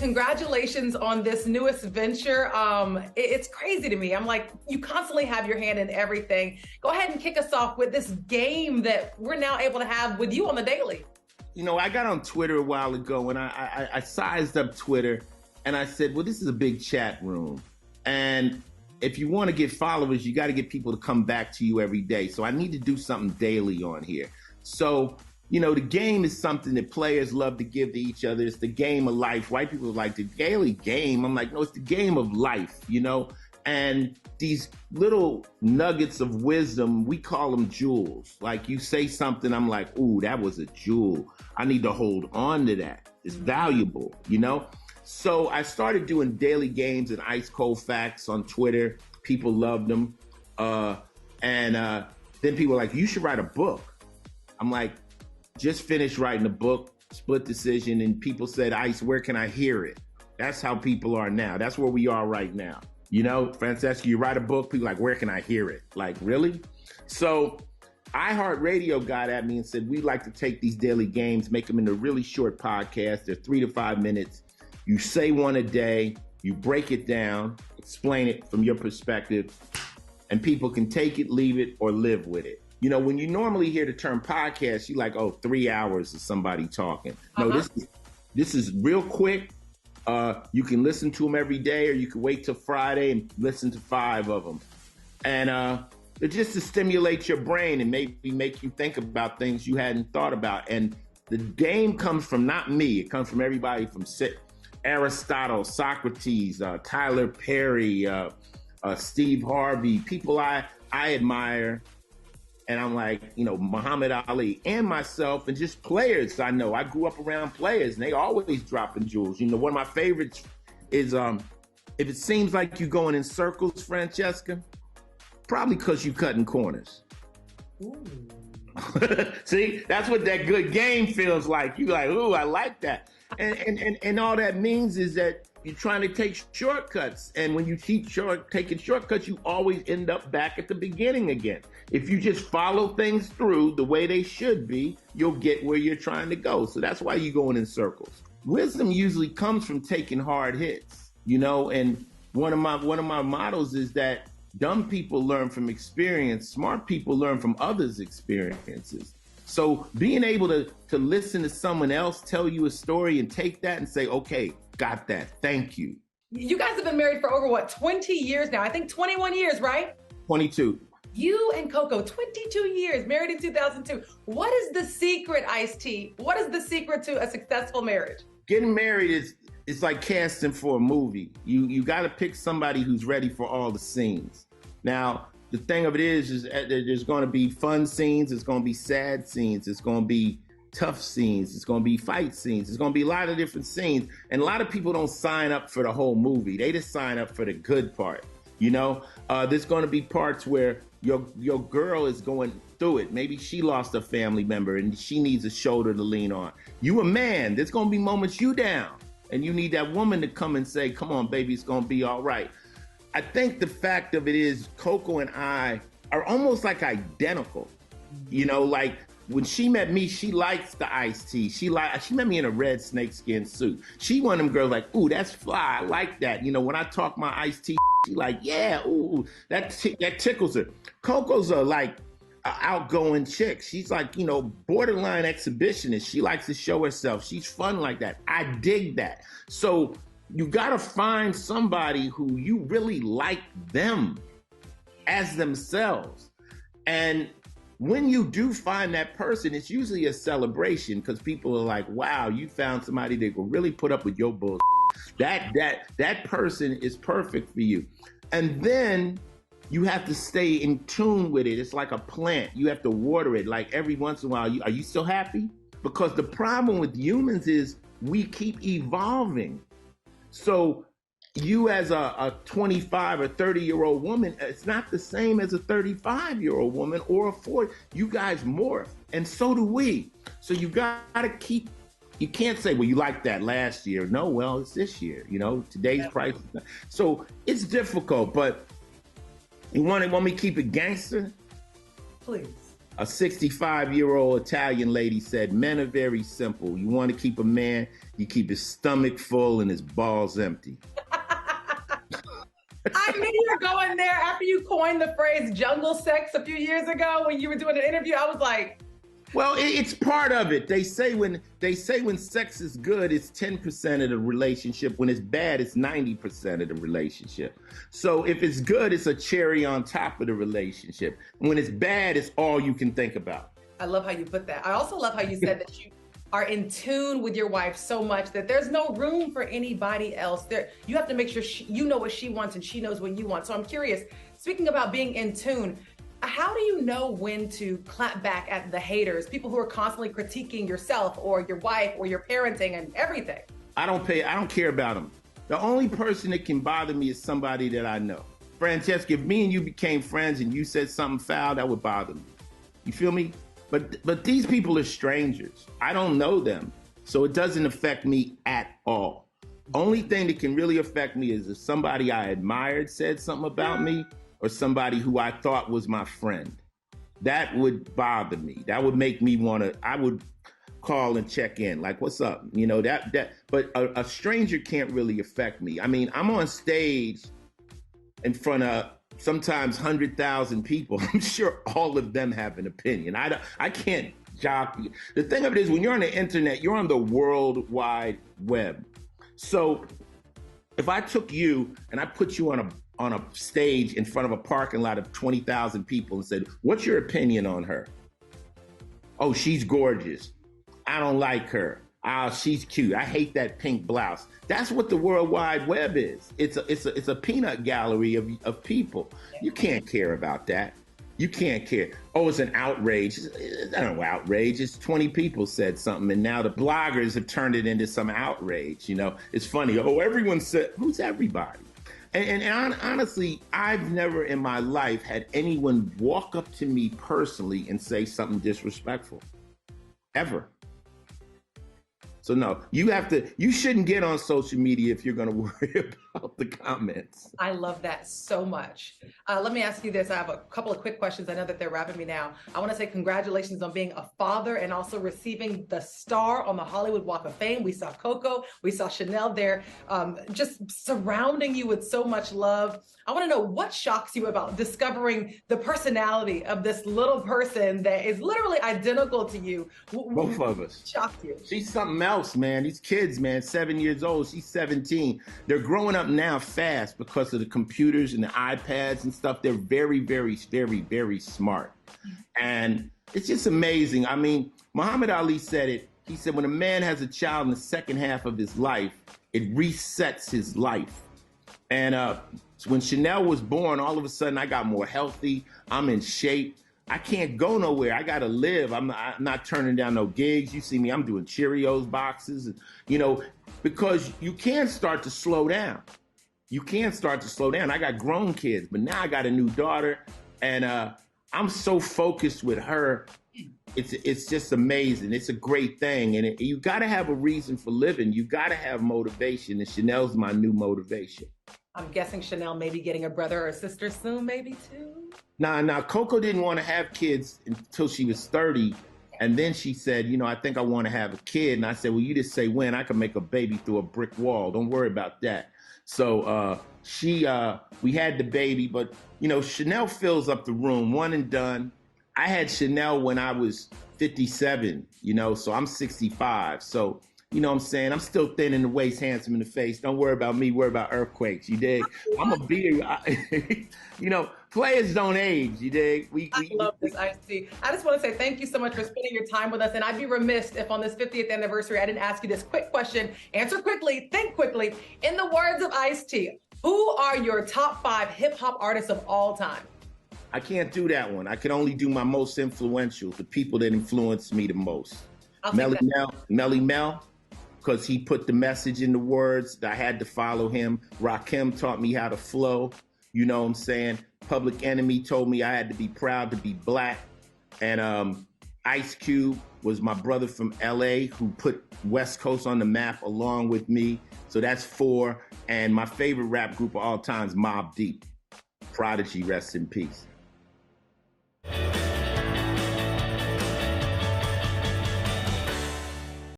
congratulations on this newest venture. It's crazy to me. I'm like, you constantly have your hand in everything. Go ahead and kick us off with this game that we're now able to have with you on the daily. You know, I got on Twitter a while ago and I sized up Twitter and I said, well, this is a big chat room. And if you want to get followers, you got to get people to come back to you every day. So I need to do something daily on here. So, you know, the game is something that players love to give to each other. It's the game of life. White people are like, the daily game. I'm like, no, it's the game of life, you know? And these little nuggets of wisdom, we call them jewels. Like you say something, I'm like, ooh, that was a jewel. I need to hold on to that. It's valuable, you know? So I started doing daily games and ice cold facts on Twitter. People loved them. Then people were like, you should write a book. I'm like, just finished writing a book, Split Decision. And people said, Ice, where can I hear it? That's how people are now. That's where we are right now. You know, Francesca, you write a book, people are like, where can I hear it? Like, really? So iHeartRadio got at me and said, we'd like to take these daily games, make them into really short podcasts. They're 3 to 5 minutes. You say one a day, you break it down, explain it from your perspective, and people can take it, leave it, or live with it. You know, when you normally hear the term podcast, you're like, oh, 3 hours of somebody talking. No, this is real quick. You can listen to them every day, or you can wait till Friday and listen to 5 of them. And it's just to stimulate your brain and maybe make you think about things you hadn't thought about. And the game comes from not me. It comes from everybody from Aristotle, Socrates, Tyler Perry, Steve Harvey, people I admire. And I'm like, you know, Muhammad Ali and myself and just players I know. I grew up around players and they always dropping jewels. You know, one of my favorites is if it seems like you're going in circles, Francesca, probably because you're cutting corners. Ooh. See, that's what that good game feels like. You're like, ooh, I like that. And all that means is that you're trying to take shortcuts. And when you keep taking shortcuts, you always end up back at the beginning again. If you just follow things through the way they should be, you'll get where you're trying to go. So that's why you're going in circles. Wisdom usually comes from taking hard hits, you know, and one of my mottos is that dumb people learn from experience, smart people learn from others' experiences. So being able to listen to someone else tell you a story and take that and say, okay, got that, thank you. You guys have been married for over, 20 years now? I think 21 years, right? 22. You and Coco, 22 years, married in 2002. What is the secret, Ice-T? What is the secret to a successful marriage? Getting married it's like casting for a movie. You got to pick somebody who's ready for all the scenes. Now, the thing of it is there's going to be fun scenes, it's going to be sad scenes, it's going to be tough scenes, it's going to be fight scenes, it's going to be a lot of different scenes. And a lot of people don't sign up for the whole movie. They just sign up for the good part. You know, there's going to be parts where your girl is going through it. Maybe she lost a family member and she needs a shoulder to lean on. You a man, there's going to be moments you down and you need that woman to come and say, come on, baby, it's going to be all right. I think the fact of it is Coco and I are almost like identical. You know, like when she met me, she likes the iced tea. She met me in a red snakeskin suit. She one of them girls like, ooh, that's fly. I like that. You know, when I talk my iced tea, she like, yeah, ooh, that tickles her. Coco's a like outgoing chick. She's like, you know, borderline exhibitionist. She likes to show herself. She's fun like that. I dig that. So you gotta find somebody who you really like them as themselves. And when you do find that person, it's usually a celebration because people are like, wow, you found somebody that will really put up with your bullshit. That person is perfect for you. And then you have to stay in tune with it. It's like a plant. You have to water it like every once in a while. Are you still happy? Because the problem with humans is we keep evolving. So you as a 25 or 30-year-old woman, it's not the same as a 35-year-old woman or a 40. You guys morph, and so do we. So you gotta keep, you can't say, well, you liked that last year. No, well, it's this year, you know, today's price. So it's difficult, but you want me to keep it gangster? Please. A 65-year-old Italian lady said, men are very simple. You want to keep a man, You keep his stomach full and his balls empty. I knew you were going there after you coined the phrase jungle sex a few years ago when you were doing an interview. I was like, well, it's part of it. They say when sex is good, it's 10% of the relationship. When it's bad, it's 90% of the relationship. So if it's good, it's a cherry on top of the relationship. When it's bad, it's all you can think about. I love how you put that. I also love how you said that you are in tune with your wife so much that there's no room for anybody else. You have to make sure you know what she wants and she knows what you want. So I'm curious, speaking about being in tune, how do you know when to clap back at the haters, people who are constantly critiquing yourself or your wife or your parenting and everything? I don't care about them. The only person that can bother me is somebody that I know. Francesca, if me and you became friends and you said something foul, that would bother me. You feel me? But these people are strangers. I don't know them. So it doesn't affect me at all. Only thing that can really affect me is if somebody I admired said something about me, or somebody who I thought was my friend. That would bother me. That would make me I would call and check in, like, what's up? You know, but a stranger can't really affect me. I mean, I'm on stage in front of sometimes 100,000 people. I'm sure all of them have an opinion. I can't jockey. The thing of it is, when you're on the internet, you're on the World Wide Web. So if I took you and I put you on a stage in front of a parking lot of 20,000 people and said, what's your opinion on her? Oh, she's gorgeous. I don't like her. She's cute. I hate that pink blouse. That's what the World Wide Web is. It's a peanut gallery of people. You can't care about that. You can't care. Oh, it's an outrage. I don't know, outrage. It's 20 people said something, and now the bloggers have turned it into some outrage. You know, it's funny. Oh, everyone said, who's everybody? And honestly, I've never in my life had anyone walk up to me personally and say something disrespectful. Ever. So no, you shouldn't get on social media if you're going to worry about the comments. I love that so much. Let me ask you this. I have a couple of quick questions. I know that they're wrapping me now. I want to say congratulations on being a father and also receiving the star on the Hollywood Walk of Fame. We saw Coco, we saw Chanel there, just surrounding you with so much love. I want to know what shocks you about discovering the personality of this little person that is literally identical to you. Both of us. Shocked you. She's something else, man. These kids, man, 7 years old. She's 17. They're growing up now fast because of the computers and the iPads and stuff. They're very, very, very, very smart. And it's just amazing. I mean, Muhammad Ali said it. He said, when a man has a child in the second half of his life, it resets his life. And so when Chanel was born, all of a sudden I got more healthy. I'm in shape. I can't go nowhere. I got to live. I'm not turning down no gigs. You see me, I'm doing Cheerios boxes, you know, because you can start to slow down. You can start to slow down. I got grown kids, but now I got a new daughter, and I'm so focused with her. It's just amazing. It's a great thing. And you got to have a reason for living. You got to have motivation, and Chanel's my new motivation. I'm guessing Chanel may be getting a brother or a sister soon, maybe too. Nah. Coco didn't want to have kids until she was 30. And then she said, you know, I think I want to have a kid. And I said, well, you just say when. I can make a baby through a brick wall. Don't worry about that. So we had the baby. But, you know, Chanel fills up the room, one and done. I had Chanel when I was 57, you know, so I'm 65. So, you know what I'm saying? I'm still thin in the waist, handsome in the face. Don't worry about me, worry about earthquakes, you dig? I'm a beard. You know, players don't age, you dig? I love this, Ice-T. I just want to say thank you so much for spending your time with us. And I'd be remiss if on this 50th anniversary, I didn't ask you this quick question. Answer quickly, think quickly. In the words of Ice-T, who are your top 5 hip hop artists of all time? I can't do that one. I can only do my most influential, the people that influenced me the most. Melly Mel, because he put the message in the words. I had to follow him. Rakim taught me how to flow. You know what I'm saying? Public Enemy told me I had to be proud to be black. And Ice Cube was my brother from LA who put West Coast on the map along with me. So that's 4. And my favorite rap group of all time is Mobb Deep. Prodigy, rest in peace.